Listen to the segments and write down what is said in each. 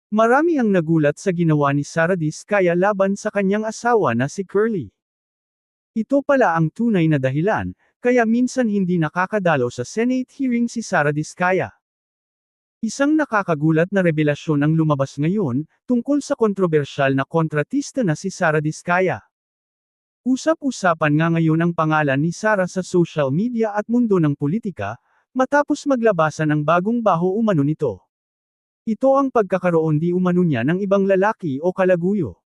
Marami ang nagulat sa ginawa ni Sara Diskaya laban sa kanyang asawa na si Curly. Ito pala ang tunay na dahilan, kaya minsan hindi nakakadalo sa Senate hearing si Sara Diskaya. Isang nakakagulat na revelasyon ang lumabas ngayon, tungkol sa kontrobersyal na kontratista na si Sara Diskaya. Usap-usapan nga ngayon ang pangalan ni Sara sa social media at mundo ng politika, matapos maglabasan ang bagong baho umano nito. Ito ang pagkakaroon di umano niya ng ibang lalaki o kalaguyo.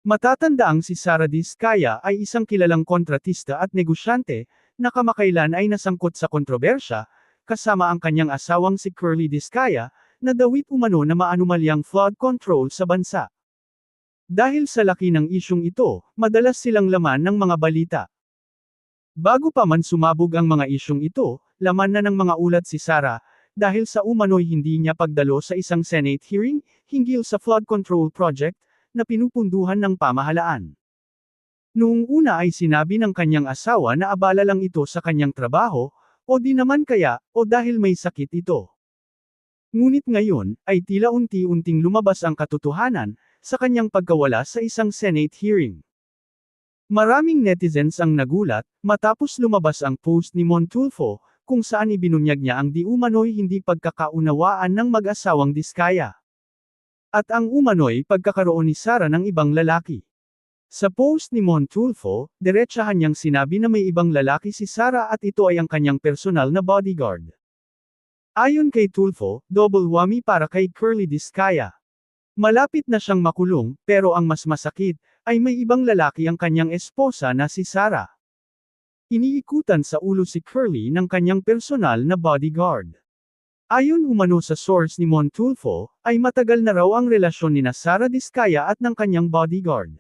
Matatandaang si Sara Diskaya ay isang kilalang kontratista at negosyante, na kamakailan ay nasangkot sa kontrobersya, kasama ang kanyang asawang si Curly Diskaya, na dawit umano na maanumalyang flood control sa bansa. Dahil sa laki ng isyung ito, madalas silang laman ng mga balita. Bago pa man sumabog ang mga isyung ito, laman na ng mga ulat si Sara, dahil sa umano'y hindi niya pagdalo sa isang Senate hearing, hinggil sa flood control project, na pinupunduhan ng pamahalaan. Noong una ay sinabi ng kanyang asawa na abala lang ito sa kanyang trabaho, o di naman kaya, o dahil may sakit ito. Ngunit ngayon, ay tila unti-unting lumabas ang katotohanan, sa kanyang pagkawala sa isang Senate hearing. Maraming netizens ang nagulat, matapos lumabas ang post ni Montulfo, kung saan ibinunyag niya ang di umano'y hindi pagkakaunawaan ng mag-asawang Diskaya. At ang umano'y pagkakaroon ni Sara ng ibang lalaki. Sa post ni Montulfo, diretsahan niyang sinabi na may ibang lalaki si Sara at ito ay ang kanyang personal na bodyguard. Ayon kay Tulfo, double whammy para kay Curly Diskaya. Malapit na siyang makulong, pero ang mas masakit, ay may ibang lalaki ang kanyang esposa na si Sara. Iniikutan sa ulo si Curly ng kanyang personal na bodyguard. Ayon umano sa source ni Montulfo, ay matagal na raw ang relasyon nina Sara Diskaya at ng kanyang bodyguard.